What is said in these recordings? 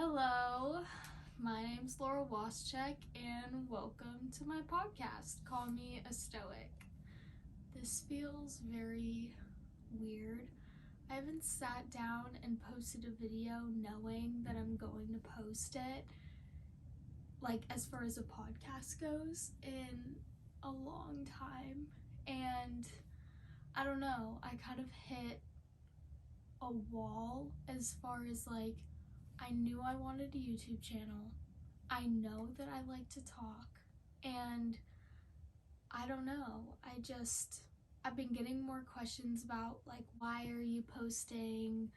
Hello, my name's Laura Waschek and welcome to my podcast. Call me a stoic. This feels very weird. I haven't sat down and posted a video knowing that I'm going to post it, like as far as a podcast goes, in a long time. And I don't know, I kind of hit a wall as far as like, I knew I wanted a YouTube channel. I know that I like to talk, and I don't know, I've been getting more questions about like, why are you posting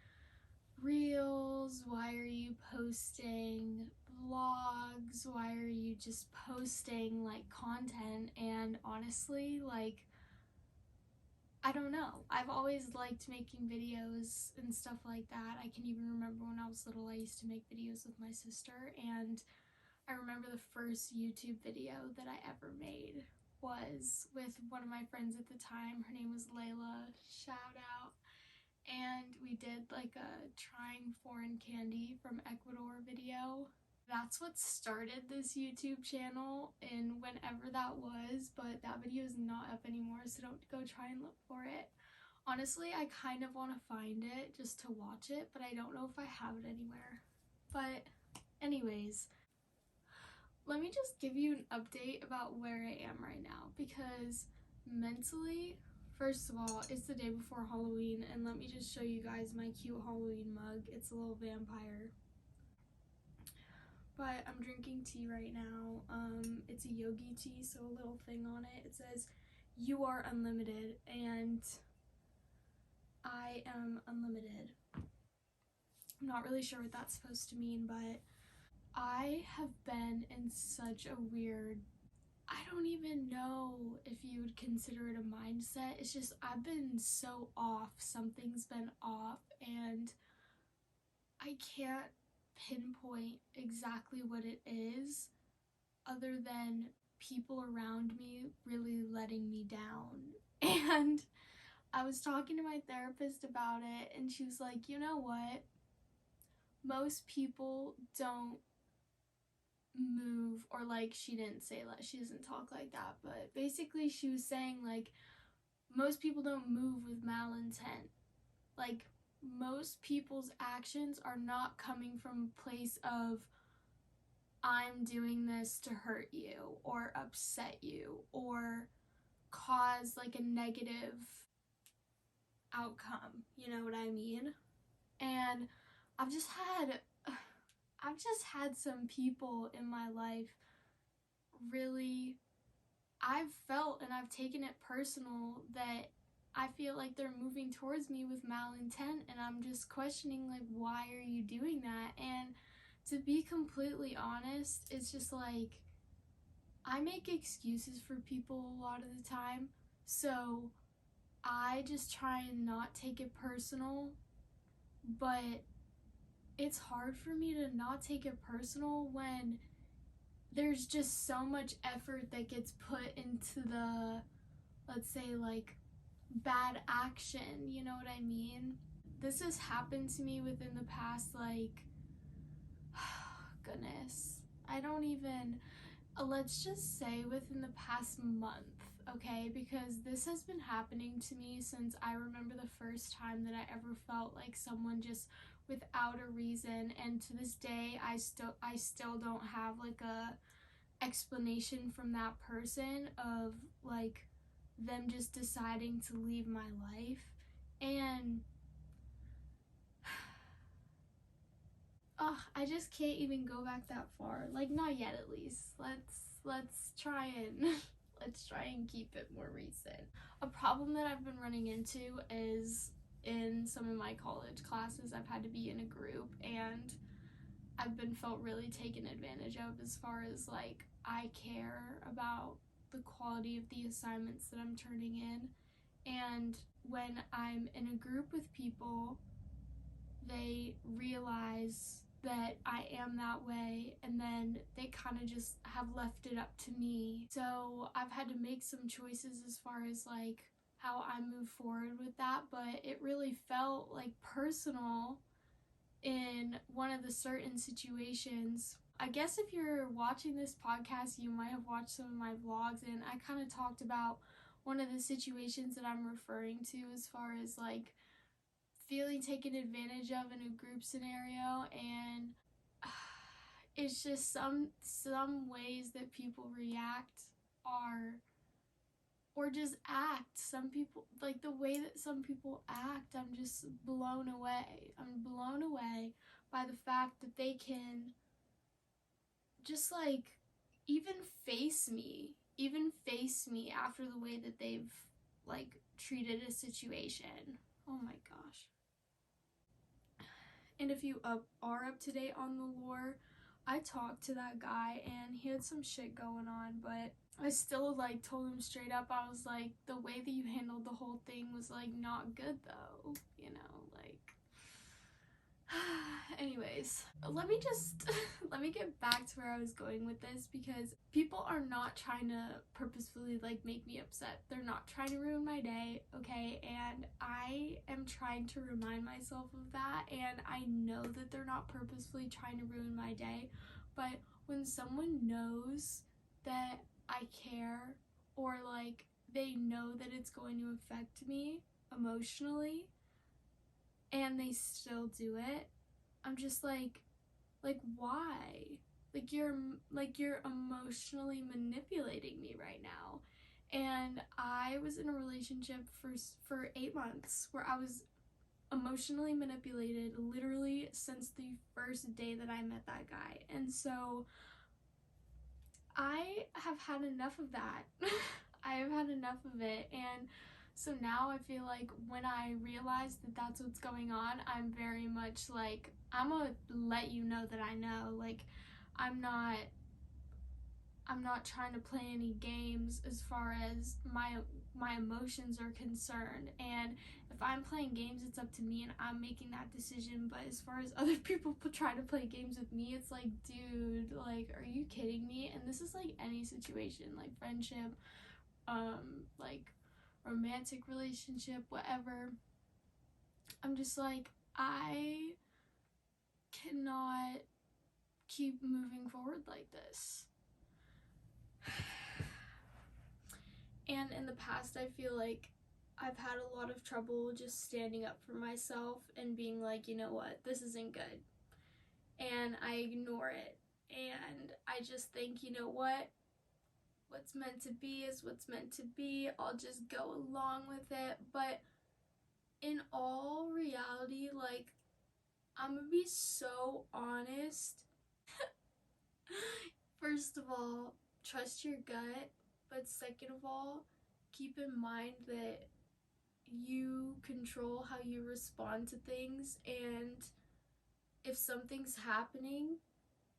reels? Why are you posting vlogs? Why are you just posting like content? And honestly, like, I don't know. I've always liked making videos and stuff like that. I can even remember when I was little, I used to make videos with my sister, and I remember the first YouTube video that I ever made was with one of my friends at the time. Her name was Layla, shout out. And we did like a trying foreign candy from Ecuador video. That's what started this YouTube channel and whenever that was, but that video is not up anymore, so don't go try and look for it. Honestly, I kind of want to find it just to watch it, but I don't know if I have it anywhere. But anyways, let me just give you an update about where I am right now, because mentally, first of all, it's the day before Halloween, and let me just show you guys my cute Halloween mug. It's a little vampire. But I'm drinking tea right now. It's a yogi tea, so a little thing on it. It says, "You are unlimited," and I am unlimited. I'm not really sure what that's supposed to mean, but I have been in such a weird, I don't even know if you would consider it a mindset. It's just, I've been so off. Something's been off, and I can't pinpoint exactly what it is other than people around me really letting me down. And I was talking to my therapist about it, and she was like, you know what? Most people don't move, or like, she didn't say that, she doesn't talk like that, but basically she was saying like, most people don't move with malintent. Like, most people's actions are not coming from a place of, I'm doing this to hurt you or upset you or cause like a negative outcome, you know what I mean? And I've just had some people in my life really, I've felt and I've taken it personal that I feel like they're moving towards me with malintent, and I'm just questioning like, why are you doing that? And to be completely honest, it's just like, I make excuses for people a lot of the time, so I just try and not take it personal, but it's hard for me to not take it personal when there's just so much effort that gets put into the, let's say, like, bad action, you know what I mean? This has happened to me within the past, like, goodness, I don't even, let's just say within the past month, okay? Because this has been happening to me since I remember the first time that I ever felt like someone just without a reason, and to this day I still don't have like a explanation from that person of like them just deciding to leave my life. And I just can't even go back that far. Like, not yet, at least. Let's try and let's try and keep it more recent. A problem that I've been running into is in some of my college classes, I've had to be in a group, and I've been felt really taken advantage of as far as like, I care about the quality of the assignments that I'm turning in. And when I'm in a group with people, they realize that I am that way, and then they kind of just have left it up to me. So I've had to make some choices as far as like how I move forward with that, but it really felt like personal in one of the certain situations. I guess if you're watching this podcast, you might have watched some of my vlogs, and I kind of talked about one of the situations that I'm referring to as far as like feeling taken advantage of in a group scenario. And it's just some ways that people react are, or just act. Some people, like the way that some people act, I'm just blown away. I'm blown away by the fact that they can just like even face me after the way that they've like treated a situation. Oh my gosh. And if you are up to date on the lore, I talked to that guy and he had some shit going on, but I still like told him straight up, I was like, the way that you handled the whole thing was like not good though, you know, like anyways, let me get back to where I was going with this, because people are not trying to purposefully like make me upset. They're not trying to ruin my day, okay? And I am trying to remind myself of that, and I know that they're not purposefully trying to ruin my day, but when someone knows that I care, or like they know that it's going to affect me emotionally and they still do it, I'm just like why? You're emotionally manipulating me right now. And I was in a relationship for 8 months where I was emotionally manipulated literally since the first day that I met that guy. And so I have had enough of that. I have had enough of it. And so now I feel like when I realize that that's what's going on, I'm very much like, I'm gonna let you know that I know. Like, I'm not trying to play any games as far as my emotions are concerned. And if I'm playing games, it's up to me and I'm making that decision. But as far as other people try to play games with me, it's like, dude, like, are you kidding me? And this is like any situation, like friendship, like romantic relationship, whatever. I'm just like, I cannot keep moving forward like this. And in the past, I feel like I've had a lot of trouble just standing up for myself and being like, you know what, this isn't good. And I ignore it. And I just think, you know what's meant to be is what's meant to be. I'll just go along with it. But in all reality, like, I'm gonna be so honest. First of all, trust your gut. But second of all, keep in mind that you control how you respond to things, and if something's happening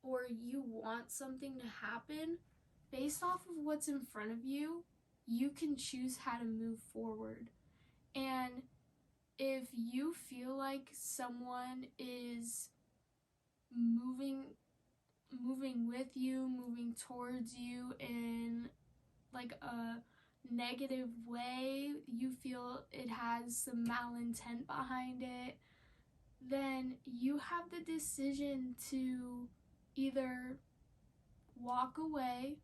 or you want something to happen, based off of what's in front of you, you can choose how to move forward. And if you feel like someone is moving with you, moving towards you in like a negative way, you feel it has some malintent behind it, then you have the decision to either walk away,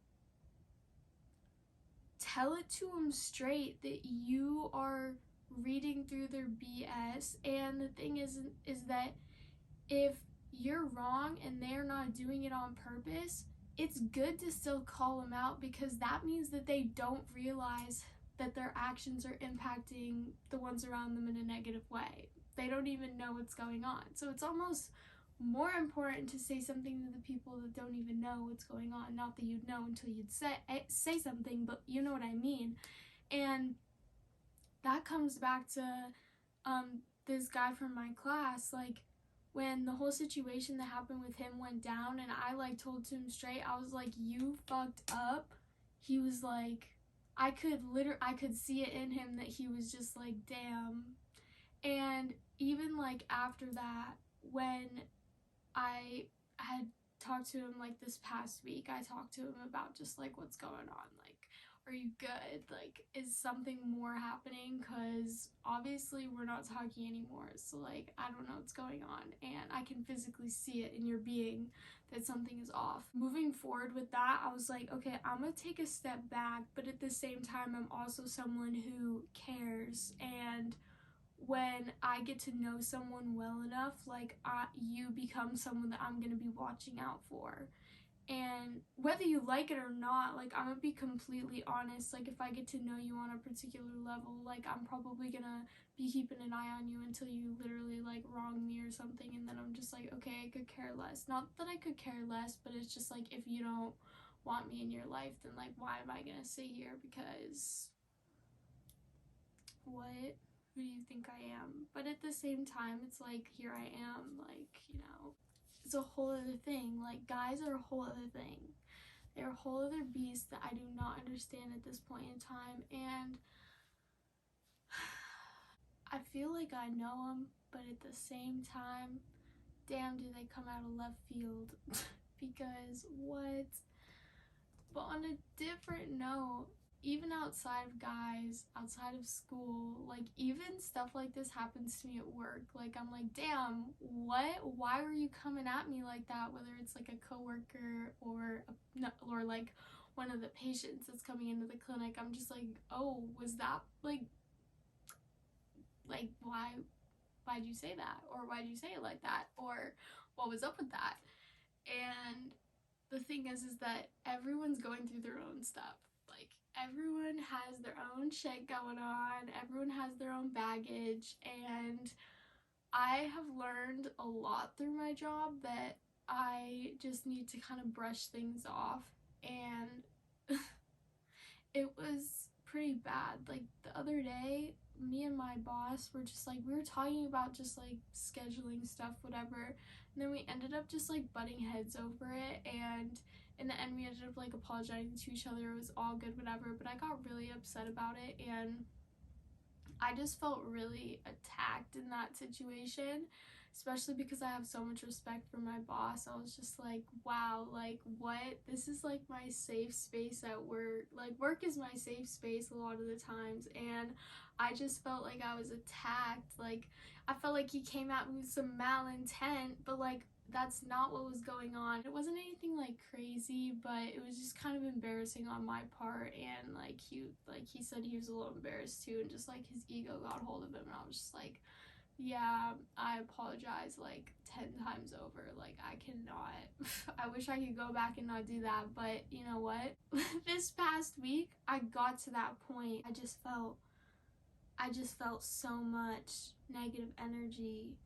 tell it to them straight that you are reading through their BS. And the thing is that if you're wrong and they're not doing it on purpose, it's good to still call them out, because that means that they don't realize that their actions are impacting the ones around them in a negative way. They don't even know what's going on. So it's almost more important to say something to the people that don't even know what's going on. Not that you'd know until you'd say something, but you know what I mean. And that comes back to this guy from my class. Like, when the whole situation that happened with him went down and I like told to him straight, I was like, you fucked up. He was like, I could see it in him that he was just like, damn. And even like after that, when I had talked to him like this past week, I talked to him about just like what's going on. Like, Are you good? Like, is something more happening? Because obviously we're not talking anymore. So, like, I don't know what's going on. And I can physically see it in your being that something is off. Moving forward with that, I was like, okay, I'm gonna take a step back. But at the same time, I'm also someone who cares. And when I get to know someone well enough, like, you become someone that I'm gonna be watching out for. And whether you like it or not, like, I'm gonna be completely honest. Like, if I get to know you on a particular level, like, I'm probably gonna be keeping an eye on you until you literally, like, wrong me or something. And then I'm just like, okay, I could care less. Not that I could care less, but it's just like, if you don't want me in your life, then, like, why am I gonna sit here? Because what? Who do you think I am? But at the same time, it's like, here I am, like, it's a whole other thing. Like, guys are a whole other thing. They're a whole other beast that I do not understand at this point in time. And I feel like I know them, but at the same time, damn, do they come out of left field. Because what? But on a different note, even outside of guys, outside of school, like, even stuff like this happens to me at work. Like, I'm like, damn, what? Why were you coming at me like that? Whether it's like a coworker or like one of the patients that's coming into the clinic, I'm just like, oh, was that like why'd you say that? Or why'd you say it like that? Or what was up with that? And the thing is that everyone's going through their own stuff. Like, everyone has their own shit going on. Everyone has their own baggage. And I have learned a lot through my job that I just need to kind of brush things off. And it was pretty bad. Like, the other day, me and my boss were just like, we were talking about just like scheduling stuff, whatever, and then we ended up just like butting heads over it. And in the end, we ended up like apologizing to each other. It was all good, whatever, but I got really upset about it. And I just felt really attacked in that situation, especially because I have so much respect for my boss. I was just like, wow, like, what? This is like my safe space at work. Like, work is my safe space a lot of the times, and I just felt like I was attacked. Like, I felt like he came at me with some malintent, but like, that's not what was going on. It wasn't anything like crazy, but it was just kind of embarrassing on my part. And he said he was a little embarrassed too, and just like his ego got hold of him. And I was just like, yeah, I apologize like 10 times over. Like, I cannot. I wish I could go back and not do that, but you know what? This past week, I got to that point. I just felt so much negative energy.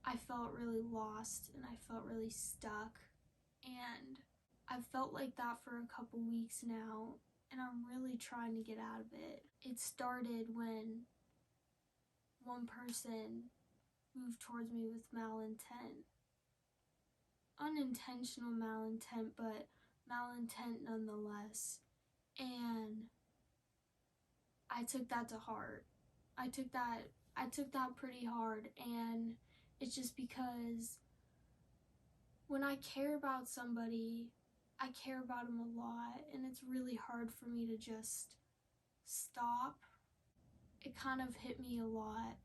I felt really lost and I felt really stuck, and I've felt like that for a couple weeks now, and I'm really trying to get out of it. It started when one person moved towards me with malintent. Unintentional malintent, but malintent nonetheless. And I took that to heart. I took that pretty hard, and it's just because when I care about somebody, I care about them a lot, and it's really hard for me to just stop. It kind of hit me a lot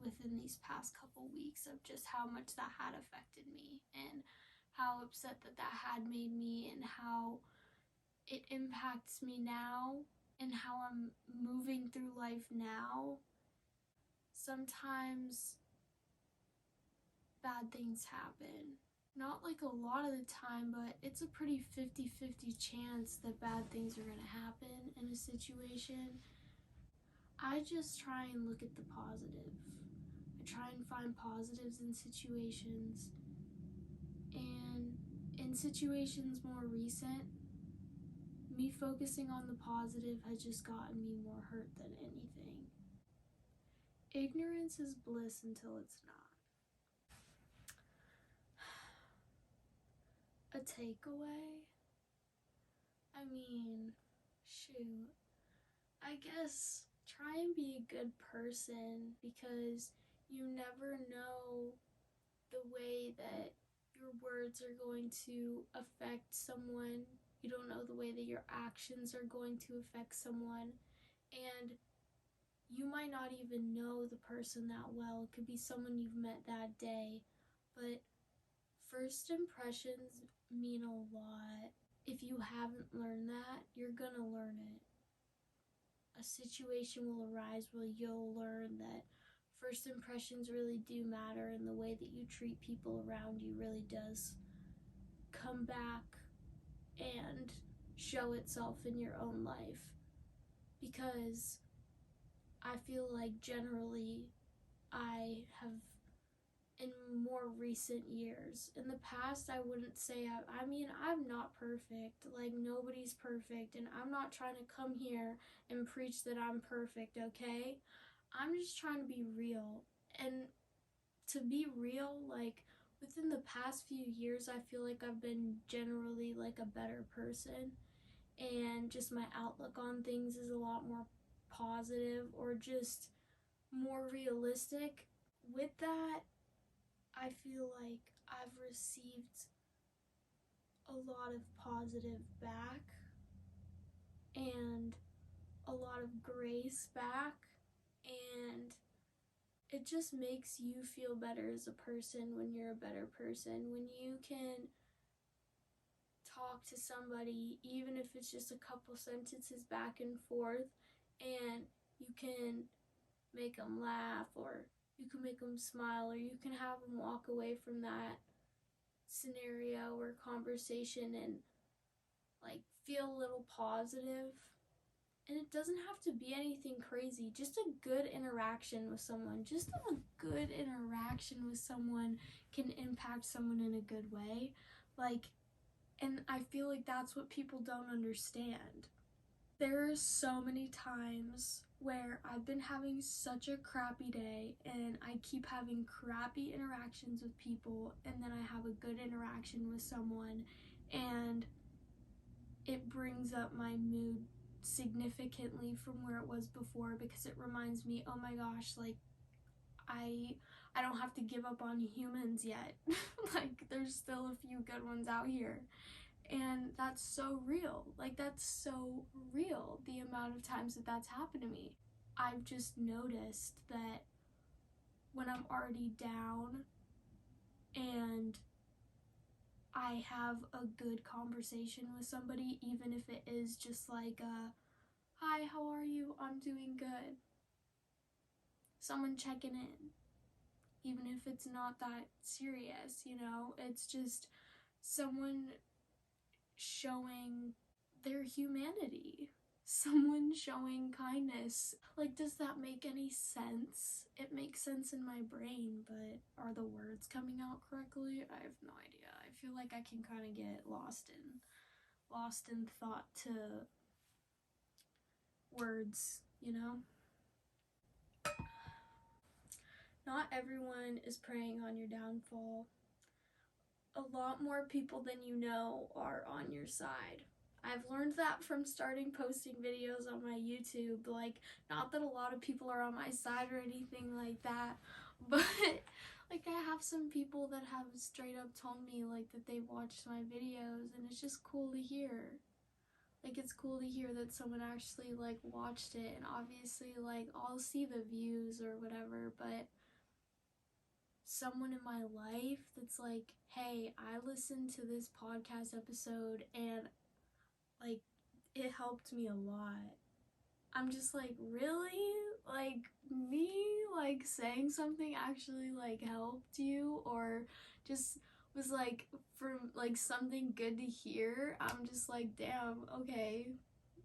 within these past couple weeks of just how much that had affected me, and how upset that had made me, and how it impacts me now, and how I'm moving through life now. Sometimes bad things happen. Not like a lot of the time, but it's a pretty 50-50 chance that bad things are gonna happen in a situation. I just try and look at the positive. I try and find positives in situations. And in situations more recent, me focusing on the positive has just gotten me more hurt than anything. Ignorance is bliss until it's not. A takeaway? I mean, shoot. I guess try and be a good person, because you never know the way that your words are going to affect someone You don't know the way that your actions are going to affect someone. And you might not even know the person that well. It could be someone you've met that day. But first impressions mean a lot. If you haven't learned that, you're gonna learn it. A situation will arise where you'll learn that first impressions really do matter, and the way that you treat people around you really does come back and show itself in your own life. Because I feel like generally I have, in more recent years, in the past I wouldn't say, I'm not perfect, like nobody's perfect, and I'm not trying to come here and preach that I'm perfect, okay? I'm just trying to be real. And to be real, like within the past few years, I feel like I've been generally like a better person, and just my outlook on things is a lot more positive, or just more realistic. With that, I feel like I've received a lot of positive back and a lot of grace back, and it just makes you feel better as a person when you're a better person. When you can talk to somebody, even if it's just a couple sentences back and forth, and you can make them laugh, or you can make them smile, or you can have them walk away from that scenario or conversation and like feel a little positive. And it doesn't have to be anything crazy, just a good interaction with someone. Just a good interaction with someone can impact someone in a good way. And I feel like that's what people don't understand. There are so many times where I've been having such a crappy day, and I keep having crappy interactions with people, and then I have a good interaction with someone, and it brings up my mood significantly from where it was before, because it reminds me, oh my gosh, like I don't have to give up on humans yet. Like there's still a few good ones out here. And that's so real. Like that's so real, the amount of times that that's happened to me. I've just noticed that when I'm already down and I have a good conversation with somebody, even if it is just like hi, how are you? I'm doing good. Someone checking in. Even if it's not that serious, it's just someone showing their humanity. Someone showing kindness. Like, does that make any sense? It makes sense in my brain, but are the words coming out correctly? I have no idea. I feel like I can kind of get lost in thought to words, Not everyone is preying on your downfall. A lot more people than you know are on your side. I've learned that from starting posting videos on my YouTube. Like, not that a lot of people are on my side or anything like that, but like I have some people that have straight up told me like that they watched my videos, and it's just cool to hear. Like, it's cool to hear that someone actually like watched it, and obviously like I'll see the views or whatever, but someone in my life that's like, hey, I listened to this podcast episode and like it helped me a lot. I'm just like, really? Like, me like saying something actually like helped you, or just was like for like something good to hear? I'm just like, damn, okay,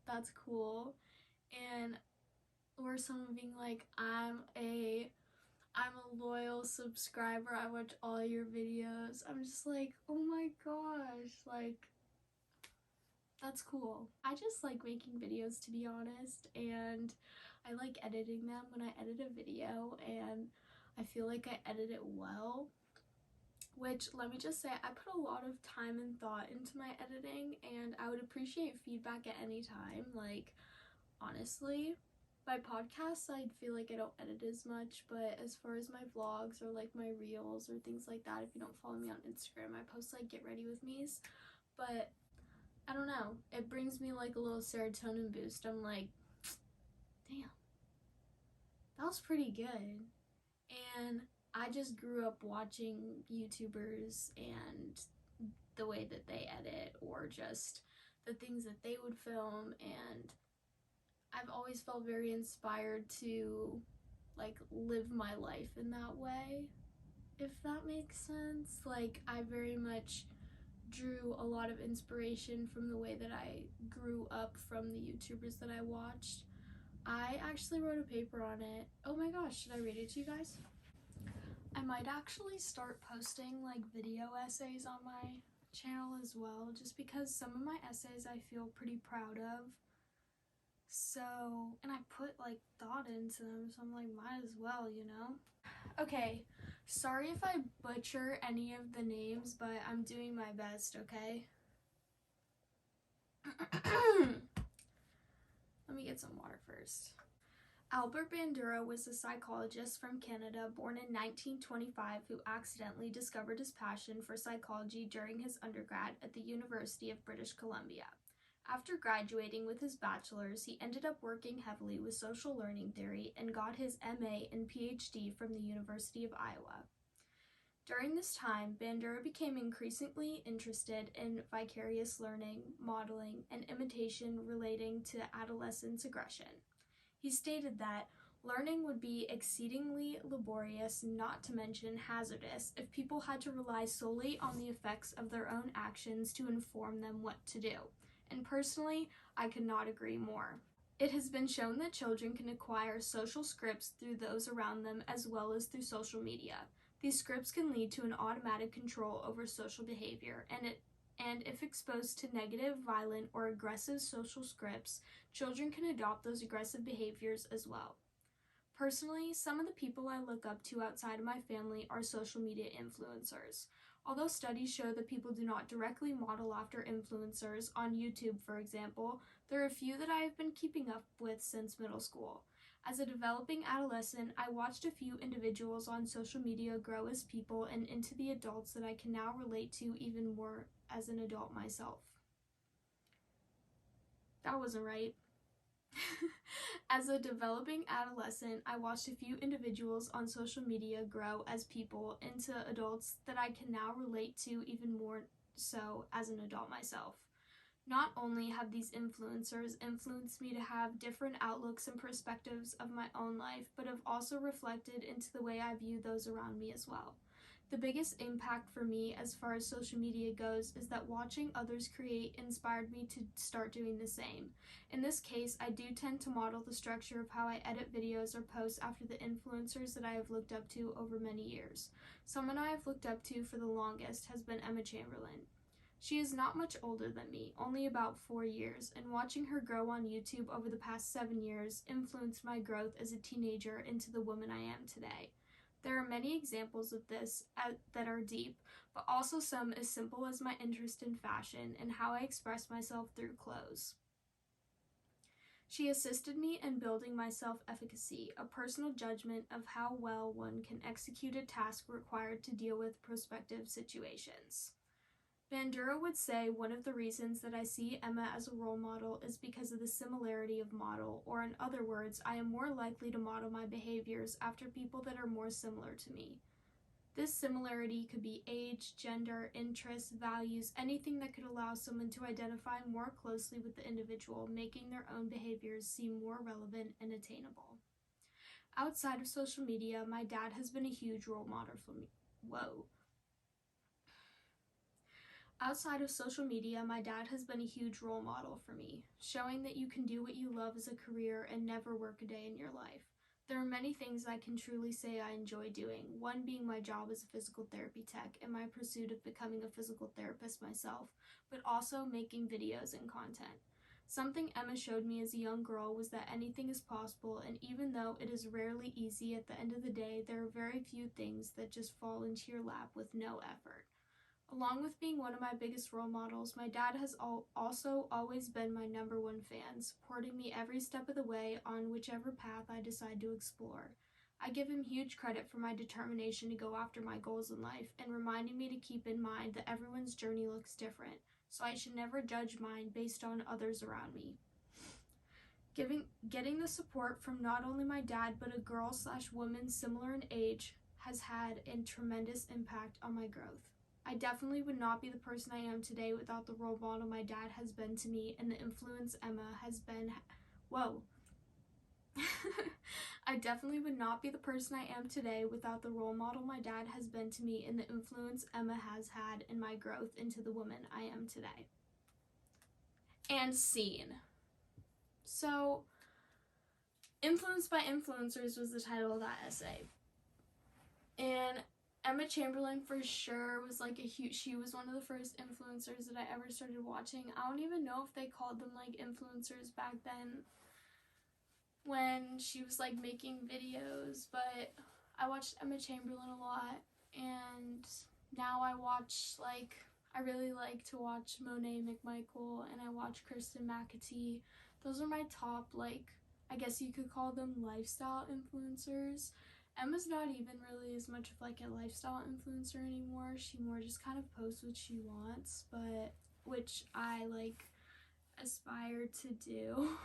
that's cool. And or someone being like, I'm a loyal subscriber, I watch all your videos. I'm just like, oh my gosh, like, that's cool. I just like making videos, to be honest, and I like editing them when I edit a video, and I feel like I edit it well. Which, let me just say, I put a lot of time and thought into my editing, and I would appreciate feedback at any time. Like, honestly, my podcasts, I feel like I don't edit as much, but as far as my vlogs or like my reels or things like that, if you don't follow me on Instagram, I post like get ready with me's. But I don't know, it brings me like a little serotonin boost. I'm like, damn, that was pretty good. And I just grew up watching YouTubers and the way that they edit, or just the things that they would film, and I've always felt very inspired to like live my life in that way, if that makes sense. Like, I very much drew a lot of inspiration from the way that I grew up from the YouTubers that I watched. I actually wrote a paper on it. Oh my gosh, should I read it to you guys? I might actually start posting like video essays on my channel as well, just because some of my essays I feel pretty proud of. So, and I put like thought into them, so I'm like, might as well, you know? Okay, sorry if I butcher any of the names, but I'm doing my best, okay? Let me get some water first. Albert Bandura was a psychologist from Canada born in 1925 who accidentally discovered his passion for psychology during his undergrad at the University of British Columbia. After graduating with his bachelor's, he ended up working heavily with social learning theory and got his MA and PhD from the University of Iowa. During this time, Bandura became increasingly interested in vicarious learning, modeling, and imitation relating to adolescence aggression. He stated that learning would be exceedingly laborious, not to mention hazardous, if people had to rely solely on the effects of their own actions to inform them what to do. And personally, I could not agree more. It has been shown that children can acquire social scripts through those around them as well as through social media. These scripts can lead to an automatic control over social behavior, and if exposed to negative, violent, or aggressive social scripts, children can adopt those aggressive behaviors as well. Personally, some of the people I look up to outside of my family are social media influencers. Although studies show that people do not directly model after influencers, on YouTube for example, there are a few that I have been keeping up with since middle school. As a developing adolescent, I watched a few individuals on social media grow as people and into the adults that I can now relate to even more as an adult myself. That wasn't right. As a developing adolescent, I watched a few individuals on social media grow as people into adults that I can now relate to even more so as an adult myself. Not only have these influencers influenced me to have different outlooks and perspectives of my own life, but have also reflected into the way I view those around me as well. The biggest impact for me as far as social media goes is that watching others create inspired me to start doing the same. In this case, I do tend to model the structure of how I edit videos or posts after the influencers that I have looked up to over many years. Someone I have looked up to for the longest has been Emma Chamberlain. She is not much older than me, only about 4 years, and watching her grow on YouTube over the past 7 years influenced my growth as a teenager into the woman I am today. There are many examples of this that are deep, but also some as simple as my interest in fashion and how I express myself through clothes. She assisted me in building my self-efficacy, a personal judgment of how well one can execute a task required to deal with prospective situations. Bandura would say one of the reasons that I see Emma as a role model is because of the similarity of model, or in other words, I am more likely to model my behaviors after people that are more similar to me. This similarity could be age, gender, interests, values, anything that could allow someone to identify more closely with the individual, making their own behaviors seem more relevant and attainable. Outside of social media, my dad has been a huge role model for me. Outside of social media, my dad has been a huge role model for me, showing that you can do what you love as a career and never work a day in your life. There are many things I can truly say I enjoy doing, one being my job as a physical therapy tech and my pursuit of becoming a physical therapist myself, but also making videos and content. Something Emma showed me as a young girl was that anything is possible, and even though it is rarely easy, at the end of the day, there are very few things that just fall into your lap with no effort. Along with being one of my biggest role models, my dad has also always been my #1 fan, supporting me every step of the way on whichever path I decide to explore. I give him huge credit for my determination to go after my goals in life and reminding me to keep in mind that everyone's journey looks different. so I should never judge mine based on others around me. Getting the support from not only my dad, but a girl/woman similar in age has had a tremendous impact on my growth. I definitely would not be the person I am today without the role model my dad has been to me and the influence Emma has been. Whoa. I definitely would not be the person I am today without the role model my dad has been to me and the influence Emma has had in my growth into the woman I am today. And scene. So, Influenced by Influencers was the title of that essay. And Emma Chamberlain for sure was like she was one of the first influencers that I ever started watching. I don't even know if they called them like influencers back then when she was like making videos, but I watched Emma Chamberlain a lot, and now I really like to watch Monet McMichael, and I watch Kristen McAtee. Those are my top, I guess you could call them lifestyle influencers. Emma's not even really as much of like a lifestyle influencer anymore. She more just kind of posts what she wants, but which I aspire to do.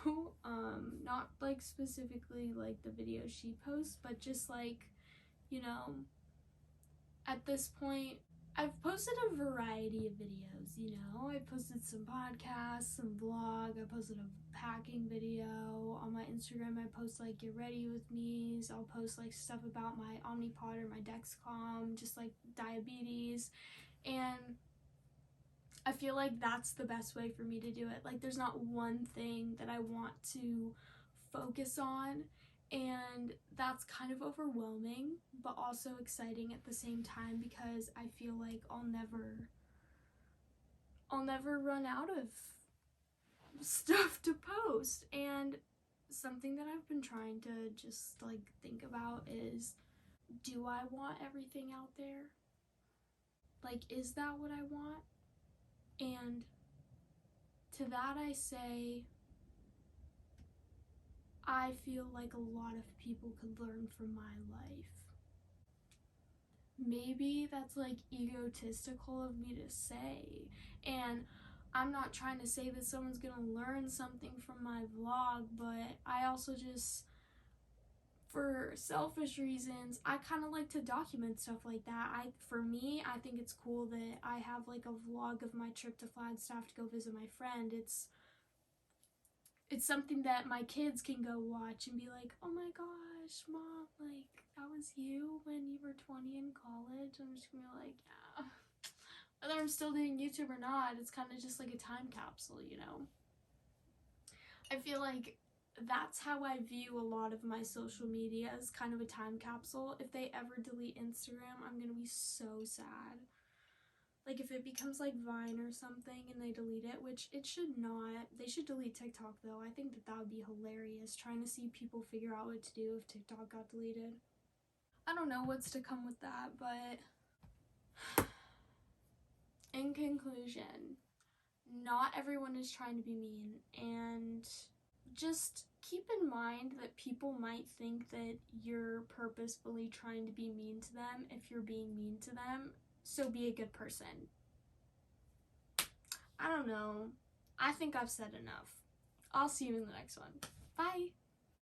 Not specifically the videos she posts, but just at this point I've posted a variety of videos. I posted some podcasts, some vlog, I posted a packing video. On my Instagram I post get ready with me. So I'll post stuff about my Omnipod or my Dexcom, just diabetes, and I feel like that's the best way for me to do it. There's not one thing that I want to focus on, and that's kind of overwhelming, but also exciting at the same time because I feel like I'll never run out of stuff to post. And something that I've been trying to just think about is, do I want everything out there? Is that what I want? And to that I say, I feel like a lot of people could learn from my life. Maybe that's egotistical of me to say, and I'm not trying to say that someone's gonna learn something from my vlog, but I also just, for selfish reasons, I kind of like to document stuff like that. For me, I think it's cool that I have a vlog of my trip to Flagstaff to go visit my friend. It's something that my kids can go watch and be like, oh my gosh, Mom, that was you when you were 20 in college. I'm just gonna be like, yeah. Whether I'm still doing YouTube or not, it's kind of just a time capsule, I feel like that's how I view a lot of my social media, as kind of a time capsule. If they ever delete Instagram, I'm gonna be so sad. If it becomes Vine or something and they delete it, which it should not. They should delete TikTok though. I think that would be hilarious, trying to see people figure out what to do if TikTok got deleted. I don't know what's to come with that, but in conclusion, not everyone is trying to be mean, and just keep in mind that people might think that you're purposefully trying to be mean to them if you're being mean to them. So be a good person. I don't know. I think I've said enough. I'll see you in the next one. Bye!